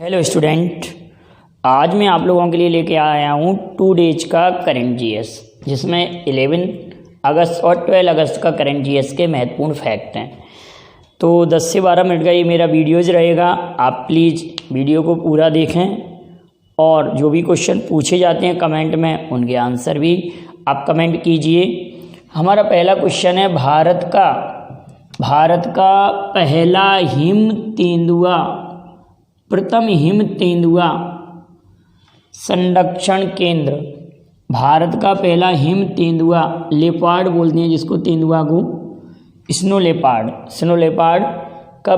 Hello student, आज मैं आप लोगों के लिए लेके आया हूँ 2 डेज का करंट जीएस, जिसमें 11 अगस्त और 12 अगस्त का करंट जीएस के महत्वपूर्ण फैक्ट हैं। तो 10 से 12 मिनट का ये मेरा वीडियोज़ रहेगा। आप प्लीज़ वीडियो को पूरा देखें और जो भी क्वेश्चन पूछे जाते हैं कमेंट में, उनके आंसर भी आप कमेंट कीजिए। हमारा पहला क्वेश्चन है, भारत का पहला हिम तेंदुआ, प्रथम हिम तेंदुआ संरक्षण केंद्र। भारत का पहला हिम तेंदुआ, लेपार्ड बोलते हैं जिसको तेंदुआ को, स्नो लेपार्ड का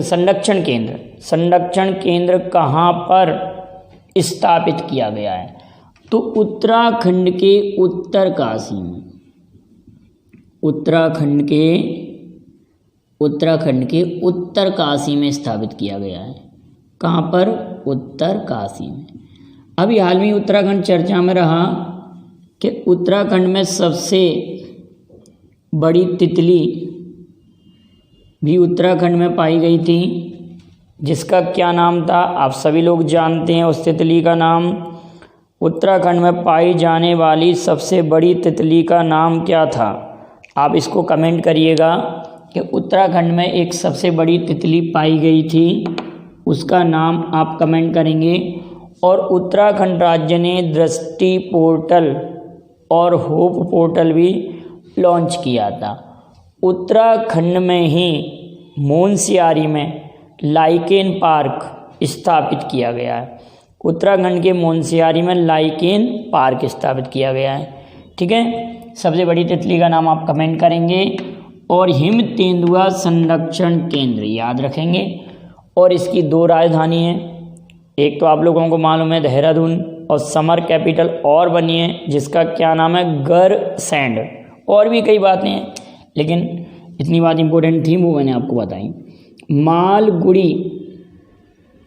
संरक्षण केंद्र कहाँ पर स्थापित किया गया है? तो उत्तराखंड के उत्तरकाशी में, उत्तराखंड के उत्तरकाशी में स्थापित किया गया है। कहाँ पर? उत्तरकाशी में। अभी हाल में उत्तराखंड चर्चा में रहा कि उत्तराखंड में सबसे बड़ी तितली भी उत्तराखंड में पाई गई थी, जिसका क्या नाम था? आप सभी लोग जानते हैं उस तितली का नाम। उत्तराखंड में पाई जाने वाली सबसे बड़ी तितली का नाम क्या था? आप इसको कमेंट करिएगा कि उत्तराखंड में एक सबसे बड़ी तितली पाई गई थी, उसका नाम आप कमेंट करेंगे। और उत्तराखंड राज्य ने दृष्टि पोर्टल और होप पोर्टल भी लॉन्च किया था। उत्तराखंड में ही मुनस्यारी में लाइकेन पार्क स्थापित किया गया है। उत्तराखंड के मुनस्यारी में लाइकेन पार्क स्थापित किया गया है। ठीक है, सबसे बड़ी तितली का नाम आप कमेंट करेंगे और हिम तेंदुआ संरक्षण केंद्र याद रखेंगे। और इसकी 2 राजधानी हैं, एक तो आप लोगों को मालूम है देहरादून, और समर कैपिटल और बनी है जिसका क्या नाम है? गरसैंड। और भी कई बातें हैं, लेकिन इतनी बात इंपॉर्टेंट थी वो मैंने आपको बताई। मालगुड़ी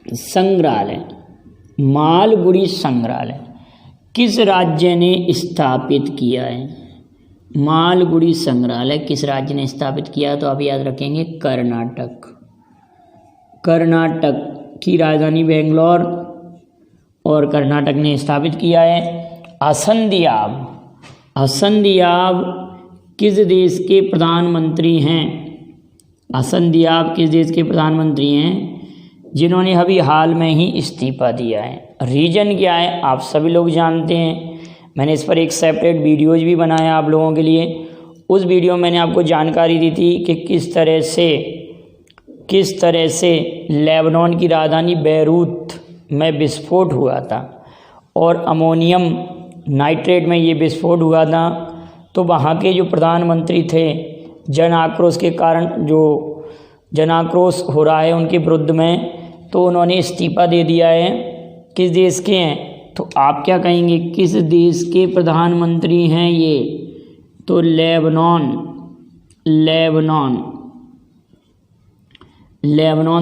संग्रहालय किस राज्य ने स्थापित किया है? मालगुड़ी संग्रहालय किस राज्य ने स्थापित किया? तो आप याद रखेंगे कर्नाटक की राजधानी बेंगलोर, और कर्नाटक ने स्थापित किया है। असंदियाब किस देश के प्रधानमंत्री हैं? असंदियाब किस देश के प्रधानमंत्री हैं जिन्होंने अभी हाल में ही इस्तीफा दिया है? रीजन क्या है? आप सभी लोग जानते हैं, मैंने इस पर एक सेपरेट वीडियोज भी बनाया आप लोगों के लिए। उस वीडियो में मैंने आपको जानकारी दी थी कि किस तरह से लेबनान की राजधानी बैरूत में विस्फोट हुआ था और अमोनियम नाइट्रेट में ये विस्फोट हुआ था। तो वहाँ के जो प्रधानमंत्री थे, जन आक्रोश के कारण जो जन आक्रोश हो रहा है उनके विरुद्ध में, तो उन्होंने इस्तीफा दे दिया है। किस देश के हैं? तो आप क्या कहेंगे, किस देश के प्रधानमंत्री हैं ये? तो लेबनान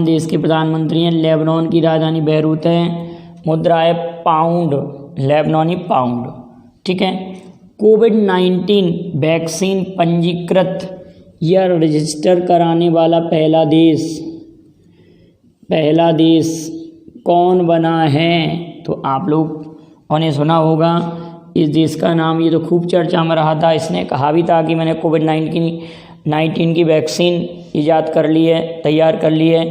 देश के प्रधानमंत्री हैं। लेबनान की राजधानी बैरूत है। मुद्रा है पाउंड, लेबनानी पाउंड। ठीक है। कोविड-19 वैक्सीन पंजीकृत या रजिस्टर कराने वाला पहला देश कौन बना है? तो आप लोगों ने सुना होगा इस देश का नाम, ये तो खूब चर्चा में रहा था। इसने कहा भी था कि मैंने कोविड-19 की वैक्सीन तैयार कर ली है।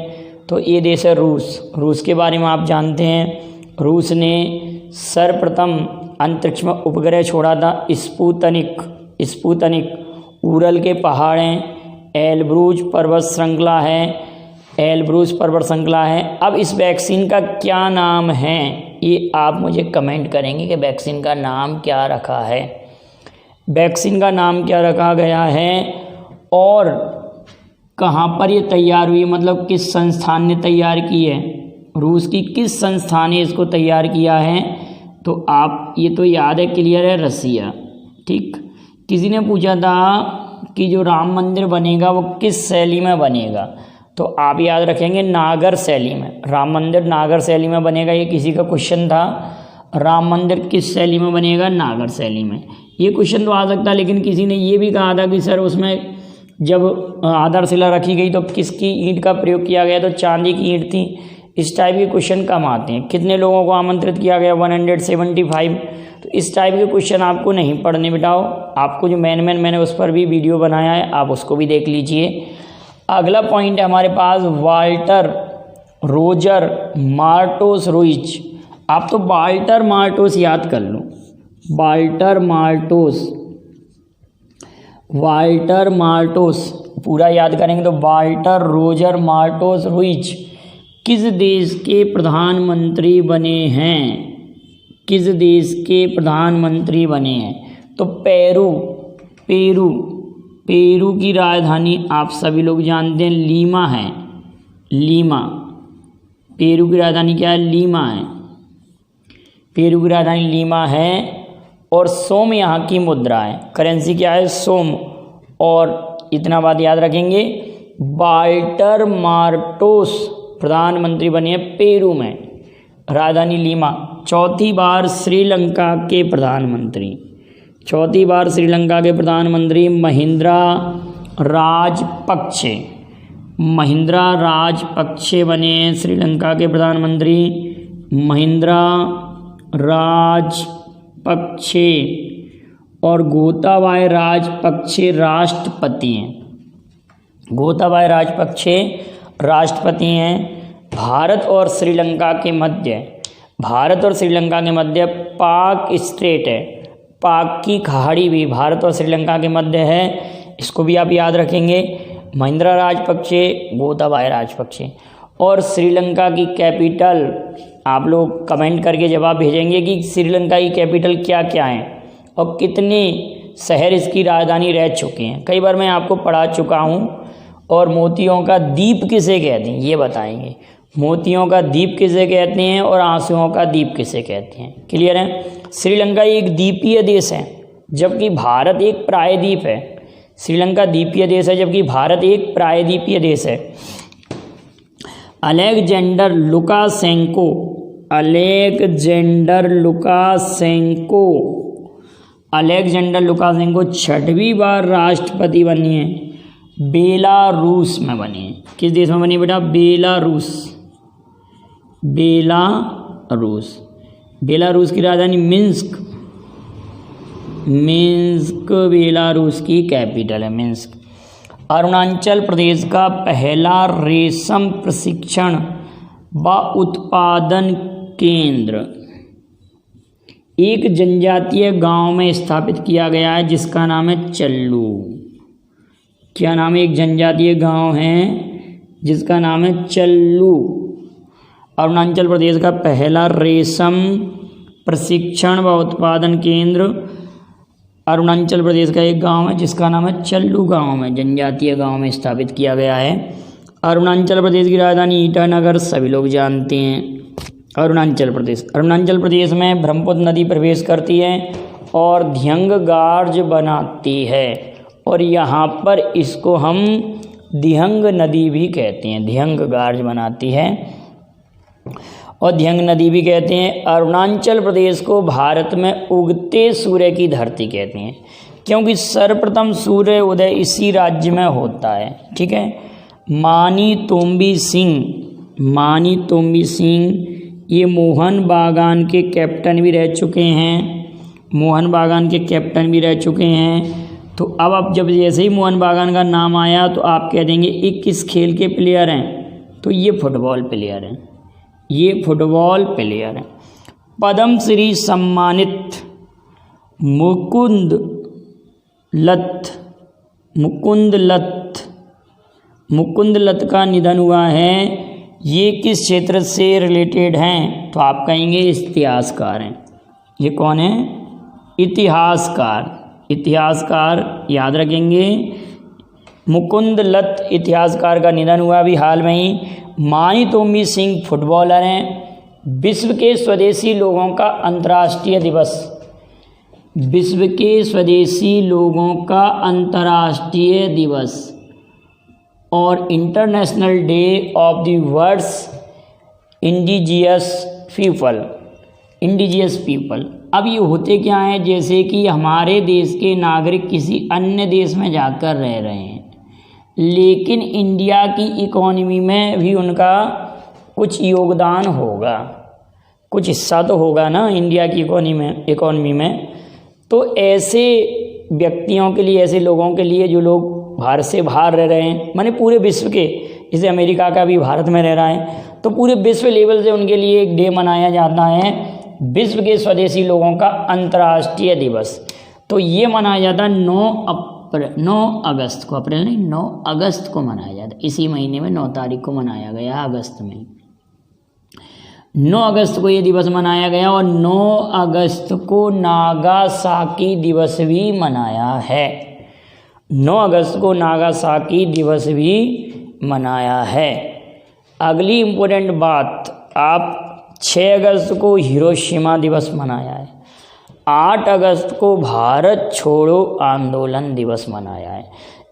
तो ये देश है रूस के बारे में आप जानते हैं। रूस ने सर्वप्रथम अंतरिक्ष में उपग्रह छोड़ा था स्पुतनिक। उरल के पहाड़ हैं, एल्ब्रूज पर्वत श्रृंखला है। अब इस वैक्सीन का क्या नाम है, ये आप मुझे कमेंट करेंगे कि वैक्सीन का नाम क्या रखा है, वैक्सीन का नाम क्या रखा गया है और कहाँ पर ये तैयार हुई, मतलब किस संस्थान ने तैयार की है। रूस की किस संस्थान ने इसको तैयार किया है? तो आप ये तो याद है, क्लियर है, रसिया। ठीक। किसी ने पूछा था कि जो राम मंदिर बनेगा वो किस शैली में बनेगा? तो आप याद रखेंगे नागर शैली में। राम मंदिर नागर शैली में बनेगा, ये किसी का क्वेश्चन था। राम मंदिर किस शैली में बनेगा? नागर शैली में। ये क्वेश्चन तो आ सकता, लेकिन किसी ने ये भी कहा था कि सर उसमें जब आधारशिला रखी गई तो किसकी ईंट का प्रयोग किया गया? तो चांदी की ईंट थी, इस टाइप के क्वेश्चन कम आते हैं। कितने लोगों को आमंत्रित किया गया? 175। तो इस टाइप के क्वेश्चन आपको नहीं पढ़ने बेटाओ। आपको जो मैंने उस पर भी वीडियो बनाया है, आप उसको भी देख लीजिए। अगला पॉइंट है हमारे पास वाल्टर रोजर मार्टोस रुइच। आप तो वाल्टर मार्टोस याद कर लो, वाल्टर मार्टोस पूरा याद करेंगे तो वाल्टर रोजर मार्टोस रुइच किस देश के प्रधानमंत्री बने हैं? किस देश के प्रधानमंत्री बने हैं? तो पेरू की राजधानी आप सभी लोग जानते हैं लीमा है। पेरू की राजधानी क्या है? लीमा है। पेरू की राजधानी लीमा है। और सोम यहाँ की मुद्रा है। करेंसी क्या है? सोम। और इतना बात याद रखेंगे, वाल्टर मार्टोस प्रधानमंत्री बने हैं पेरू में, राजधानी लीमा। चौथी बार श्रीलंका के प्रधानमंत्री महिंद्रा राजपक्षे बने हैं श्रीलंका के प्रधानमंत्री। महिंद्रा राजपक्षे। और गोताबाया राजपक्षे राष्ट्रपति हैं। भारत और श्रीलंका के मध्य पाक स्ट्रेट है। पाक की खाड़ी भी भारत और श्रीलंका के मध्य है। इसको भी आप याद रखेंगे। महिंद्रा राजपक्षे, गोताबाया राजपक्षे। और श्रीलंका की कैपिटल, आप लोग कमेंट करके जवाब भेजेंगे कि श्रीलंका की कैपिटल क्या क्या है और कितने शहर इसकी राजधानी रह चुके हैं। कई बार मैं आपको पढ़ा चुका हूँ। और मोतियों का द्वीप किसे कहते हैं ये बताएंगे। मोतियों का द्वीप किसे कहते हैं और आंसुओं का द्वीप किसे कहते हैं? क्लियर है? श्रीलंका एक द्वीपीय देश है जबकि भारत एक प्रायद्वीप है। श्रीलंका द्वीपीय देश है जबकि भारत एक प्रायद्वीपीय देश है। अलेक्जेंडर लुकाशेंको 6वीं बार राष्ट्रपति बनी है। बेलारूस में बनी है। किस देश में बनी है बेटा? बेलारूस की राजधानी मिन्स्क बेलारूस की कैपिटल है मिन्स्क। अरुणाचल प्रदेश का पहला रेशम प्रशिक्षण व उत्पादन केंद्र एक जनजातीय गांव में स्थापित किया गया है जिसका नाम है चल्लू। क्या नाम है? एक जनजातीय गांव है जिसका नाम है चल्लू। अरुणाचल प्रदेश का पहला रेशम प्रशिक्षण व उत्पादन केंद्र अरुणाचल प्रदेश का एक गांव है जिसका नाम है चल्लू गांव में, जनजातीय गांव में स्थापित किया गया है। अरुणाचल प्रदेश की राजधानी ईटानगर सभी लोग जानते हैं। अरुणाचल प्रदेश में ब्रह्मपुत्र नदी प्रवेश करती है और ध्यंग गार्ज बनाती है। और यहाँ पर इसको हम धियंग नदी भी कहते हैं। धियंग गार्ज बनाती है और धियंग नदी भी कहते हैं। अरुणाचल प्रदेश को भारत में उगते सूर्य की धरती कहते हैं क्योंकि सर्वप्रथम सूर्य उदय इसी राज्य में होता है। ठीक है। मानी तोम्बी सिंह ये मोहन बागान के कैप्टन भी रह चुके हैं। तो अब आप जब जैसे ही मोहन बागान का नाम आया तो आप कह देंगे ये किस खेल के प्लेयर हैं? तो ये फुटबॉल प्लेयर हैं। पद्मश्री सम्मानित मुकुंद लत का निधन हुआ है। ये किस क्षेत्र से रिलेटेड हैं? तो आप कहेंगे इतिहासकार हैं। ये कौन है? इतिहासकार याद रखेंगे। मुकुंद लत इतिहासकार का निधन हुआ अभी हाल में ही। मानी तोम्बी सिंह फुटबॉलर हैं। विश्व के स्वदेशी लोगों का अंतर्राष्ट्रीय दिवस और international day of the world's indigenous people. अब ये होते क्या हैं? जैसे कि हमारे देश के नागरिक किसी अन्य देश में जाकर रह रहे हैं लेकिन इंडिया की इकोनॉमी में भी कुछ योगदान होगा, कुछ हिस्सा तो होगा ना इंडिया की इकोनॉमी में। तो ऐसे व्यक्तियों के लिए, ऐसे लोगों के लिए जो लोग भारत से बाहर रह रहे हैं, माने पूरे विश्व के, जैसे अमेरिका का भी भारत में रह रहा है, तो पूरे विश्व लेवल से उनके लिए एक डे मनाया जाता है, विश्व के स्वदेशी लोगों का अंतर्राष्ट्रीय दिवस। तो ये मनाया जाता है 9 अगस्त को, अप्रैल नहीं 9 अगस्त को मनाया जाता है। इसी महीने में 9 तारीख को मनाया गया, अगस्त में 9 अगस्त को ये दिवस मनाया गया। और 9 अगस्त को नागासाकी दिवस भी मनाया है। 9 अगस्त को नागासाकी दिवस भी मनाया है। अगली इम्पोर्टेंट बात, आप 6 अगस्त को हिरोशिमा दिवस मनाया है। 8 अगस्त को भारत छोड़ो आंदोलन दिवस मनाया है।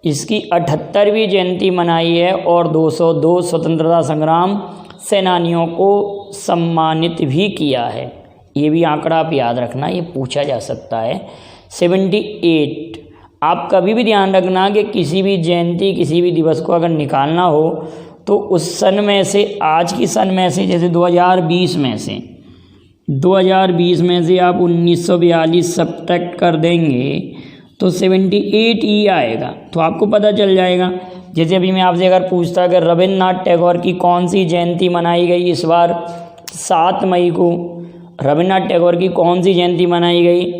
इसकी 78वीं जयंती मनाई है और 202 स्वतंत्रता संग्राम सेनानियों को सम्मानित भी किया है। ये भी आंकड़ा आप याद रखना, ये पूछा जा सकता है। 78, आप कभी भी ध्यान रखना कि किसी भी जयंती, किसी भी दिवस को अगर निकालना हो तो उस सन में से, आज की सन में से, जैसे 2020 में से, 2020 में से आप 1942 सब्ट्रैक्ट कर देंगे तो 78 ही आएगा। तो आपको पता चल जाएगा। जैसे अभी मैं आपसे अगर पूछता कि रविन्द्रनाथ टैगोर की कौन सी जयंती मनाई गई इस बार 7 मई को, रविन्द्रनाथ टैगोर की कौन सी जयंती मनाई गई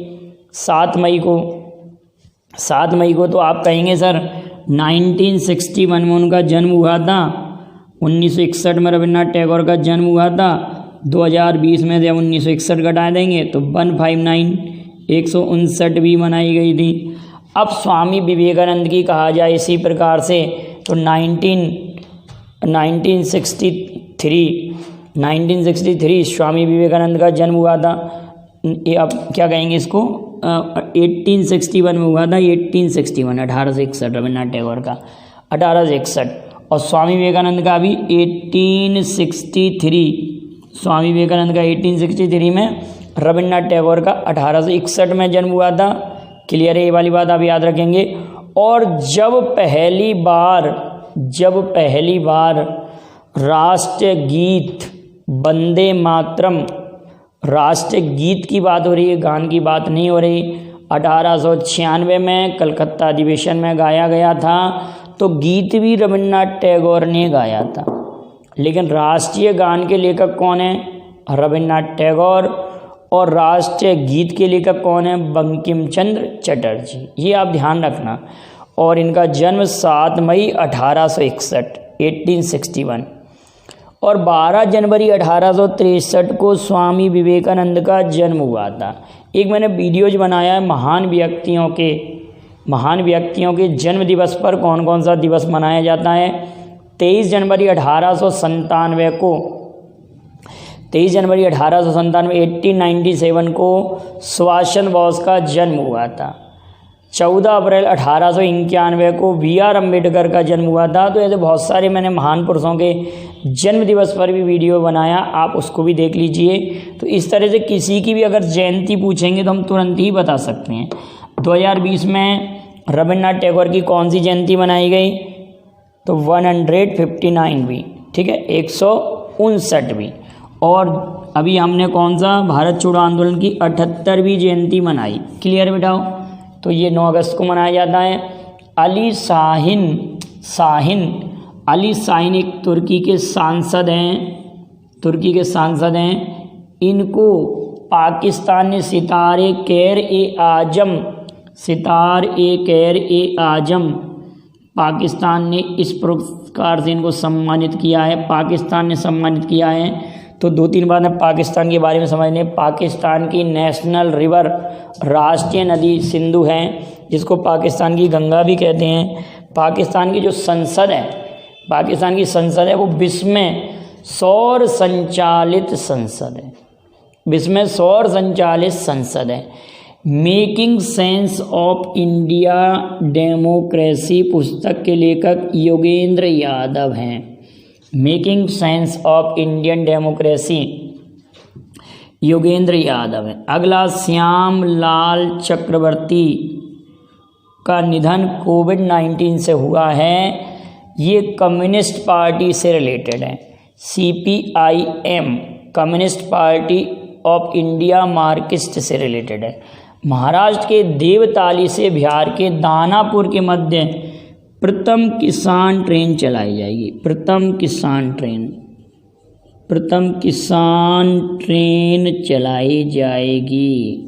7 मई को, 7 मई को, तो आप कहेंगे सर 1961 में उनका जन्म हुआ था, 1961 में रविन्द्रनाथ टैगोर का जन्म हुआ था। 2020 में जब 1961 घटा देंगे तो 159, 159 भी मनाई गई थी। अब स्वामी विवेकानंद की कहा जाए इसी प्रकार से तो 1963 स्वामी विवेकानंद का जन्म हुआ था। ये आप क्या कहेंगे इसको, 1861 में हुआ था, 1861 रविन्द्रनाथ टैगोर का 1861, और स्वामी विवेकानंद का भी 1863, स्वामी विवेकानंद का 1863 में, रविन्द्रनाथ टैगोर का 1861 में जन्म हुआ था। क्लियर है, ये वाली बात आप याद रखेंगे। और जब पहली बार राष्ट्रीय गीत वंदे मातरम, राष्ट्रीय गीत की बात हो रही है, गान की बात नहीं हो रही, 1896 में कलकत्ता अधिवेशन में गाया गया था। तो गीत भी रविन्द्रनाथ टैगोर ने गाया था, लेकिन राष्ट्रीय गान के लेखक कौन है, रविन्द्रनाथ टैगोर, और राष्ट्रीय गीत के लेखक कौन है, बंकिम चंद्र चटर्जी। ये आप ध्यान रखना। और इनका जन्म 7 मई 1861 और 12 जनवरी 1863 को स्वामी विवेकानंद का जन्म हुआ था। एक मैंने वीडियोज बनाया है महान व्यक्तियों के जन्म दिवस पर कौन कौन सा दिवस मनाया जाता है। 23 जनवरी 1897 को 1897 को सुभाष चंद्र बोस का जन्म हुआ था। 14 अप्रैल 1891 को BR अम्बेडकर का जन्म हुआ था। तो ऐसे बहुत सारे मैंने महान पुरुषों के जन्म दिवस पर भी वीडियो बनाया, आप उसको भी देख लीजिए। तो इस तरह से किसी की भी अगर जयंती पूछेंगे तो हम तुरंत ही बता सकते हैं। 2020 में रविन्द्रनाथ टैगोर की कौन सी जयंती मनाई गई, तो 159वीं, ठीक है, 159वीं। और अभी हमने कौन सा, भारत छोड़ो आंदोलन की 78वीं जयंती मनाई। क्लियर बेटाओ, तो ये 9 अगस्त को मनाया जाता है। अली शाहीन एक तुर्की के सांसद हैं, इनको पाकिस्तान ने सितारे कैर ए आजम पाकिस्तान ने इस प्रकार से इनको सम्मानित किया है, पाकिस्तान ने सम्मानित किया है। तो 2-3 बार में पाकिस्तान के बारे में समझने। पाकिस्तान की नेशनल रिवर, राष्ट्रीय नदी सिंधु है, जिसको पाकिस्तान की गंगा भी कहते हैं। पाकिस्तान की जो संसद है, पाकिस्तान की संसद है वो विश्व में सौर संचालित संसद है। Making sense of India democracy पुस्तक के लेखक योगेंद्र यादव हैं। Making sense of Indian democracy Yogendra Yadav है। अगला, श्याम लाल चक्रवर्ती का निधन कोविड-19 से हुआ है। ये कम्युनिस्ट पार्टी से रिलेटेड है। CPIM communist party of India Marxist से रिलेटेड है। महाराष्ट्र के देवताली से बिहार के दानापुर के मध्य प्रथम किसान ट्रेन चलाई जाएगी। प्रथम किसान ट्रेन चलाई जाएगी।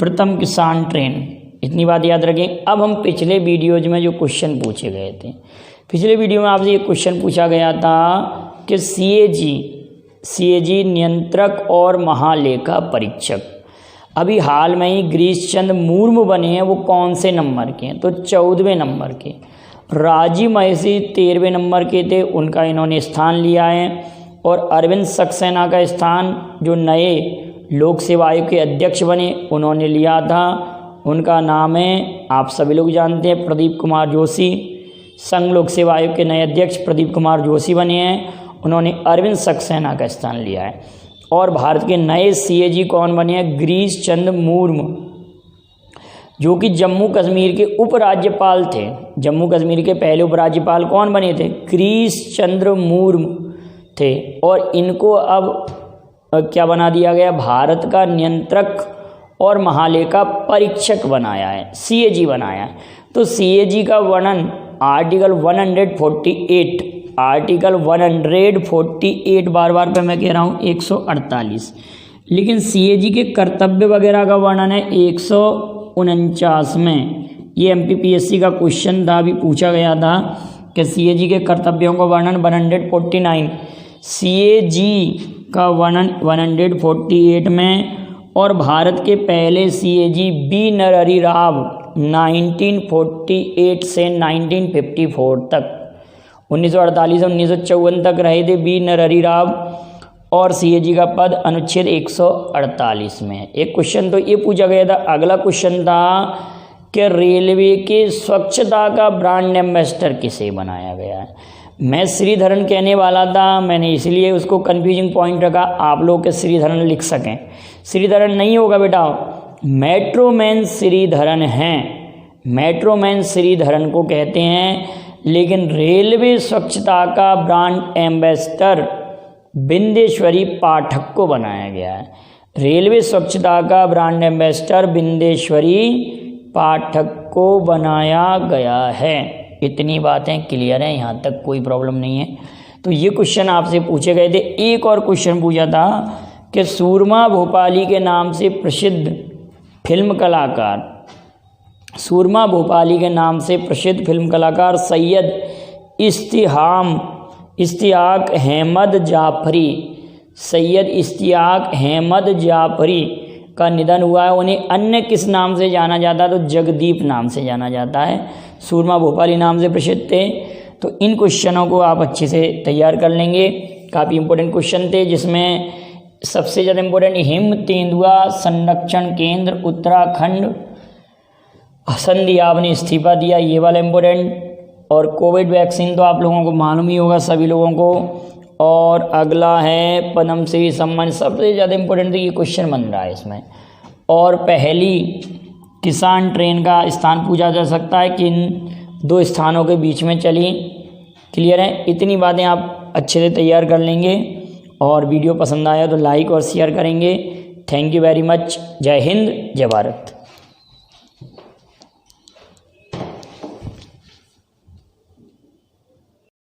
प्रथम किसान ट्रेन, इतनी बात याद रखें। अब हम पिछले वीडियोज में जो क्वेश्चन पूछे गए थे, पिछले वीडियो में आपसे ये क्वेश्चन पूछा गया था कि CAG नियंत्रक और महालेखा परीक्षक अभी हाल में ही गिरीश चंद्र मुर्मू बने हैं, वो कौन से नंबर के हैं? तो 14वें नंबर के। राजीव महिषी 13वें नंबर के थे, उनका इन्होंने स्थान लिया है। और अरविंद सक्सेना का स्थान जो नए लोक सेवा आयोग के अध्यक्ष बने उन्होंने लिया था, उनका नाम है, आप सभी लोग जानते हैं, प्रदीप कुमार जोशी। संघ लोक सेवा आयोग के नए अध्यक्ष प्रदीप कुमार जोशी बने हैं, उन्होंने अरविंद सक्सेना का स्थान लिया है। और भारत के नए CAG कौन बने हैं? गिरीश चंद्र मुर्मू, जो कि जम्मू कश्मीर के उपराज्यपाल थे। जम्मू कश्मीर के पहले उपराज्यपाल कौन बने थे? गिरीश चंद्र मुर्मू थे। और इनको अब क्या बना दिया गया? भारत का नियंत्रक और महालेखा परीक्षक बनाया है, CAG बनाया है। तो CAG का वर्णन आर्टिकल 148, बार बार पे मैं कह रहा हूँ 148, लेकिन CAG के कर्तव्य वगैरह का वर्णन है 149 में। ये MPPSC का क्वेश्चन था, अभी पूछा गया था कि CAG के कर्तव्यों का वर्णन 149, CAG का वर्णन 148 में। और भारत के पहले CAG B नरहरि राव 1948 से 1954 तक, 1948 से 1954 तक रहे थे B नरहरि राव, और CAG का पद अनुच्छेद 148 में है। एक क्वेश्चन तो ये पूछा गया था। अगला क्वेश्चन था कि रेलवे के स्वच्छता का ब्रांड एम्बेसडर किसे बनाया गया है? मैं श्रीधरन कहने वाला था, मैंने इसलिए उसको कंफ्यूजिंग पॉइंट रखा, आप लोग के श्रीधरन लिख सकें। श्रीधरन नहीं होगा बेटा, मेट्रोमैन श्रीधरन हैं, मेट्रोमैन श्रीधरन को कहते हैं। लेकिन रेलवे स्वच्छता का ब्रांड एम्बेसडर बिंदेश्वरी पाठक को बनाया गया है। रेलवे स्वच्छता का ब्रांड एम्बेसडर बिंदेश्वरी पाठक को बनाया गया है। इतनी बातें क्लियर हैं, यहाँ तक कोई प्रॉब्लम नहीं है। तो ये क्वेश्चन आपसे पूछे गए थे। एक और क्वेश्चन पूछा था कि सूरमा भोपाली के नाम से प्रसिद्ध फिल्म कलाकार, सूरमा भोपाली के नाम से प्रसिद्ध फिल्म कलाकार सैयद इश्तियाक अहमद जाफरी, सैयद इश्तियाक अहमद जाफरी का निधन हुआ है। उन्हें अन्य किस नाम से जाना जाता है? तो जगदीप नाम से जाना जाता है। सूरमा भोपाली नाम से प्रसिद्ध थे। तो इन क्वेश्चनों को आप अच्छे से तैयार कर लेंगे। काफ़ी इंपॉर्टेंट क्वेश्चन थे, जिसमें सबसे ज़्यादा इंपॉर्टेंट हिम तेंदुआ संरक्षण केंद्र उत्तराखंड संधियाब ने इस्तीफा दिया, ये वाला इम्पोर्टेंट। और कोविड वैक्सीन तो आप लोगों को मालूम ही होगा, सभी लोगों को। और अगला है पद्मश्री सम्मान, सबसे ज़्यादा इम्पोर्टेंट ये क्वेश्चन बन रहा है इसमें। और पहली किसान ट्रेन का स्थान पूछा जा सकता है कि इन दो स्थानों के बीच में चली। क्लियर है? इतनी बातें आप अच्छे से तैयार कर लेंगे। और वीडियो पसंद आया तो लाइक और शेयर करेंगे। Thank you very much. जय हिंद, जय भारत।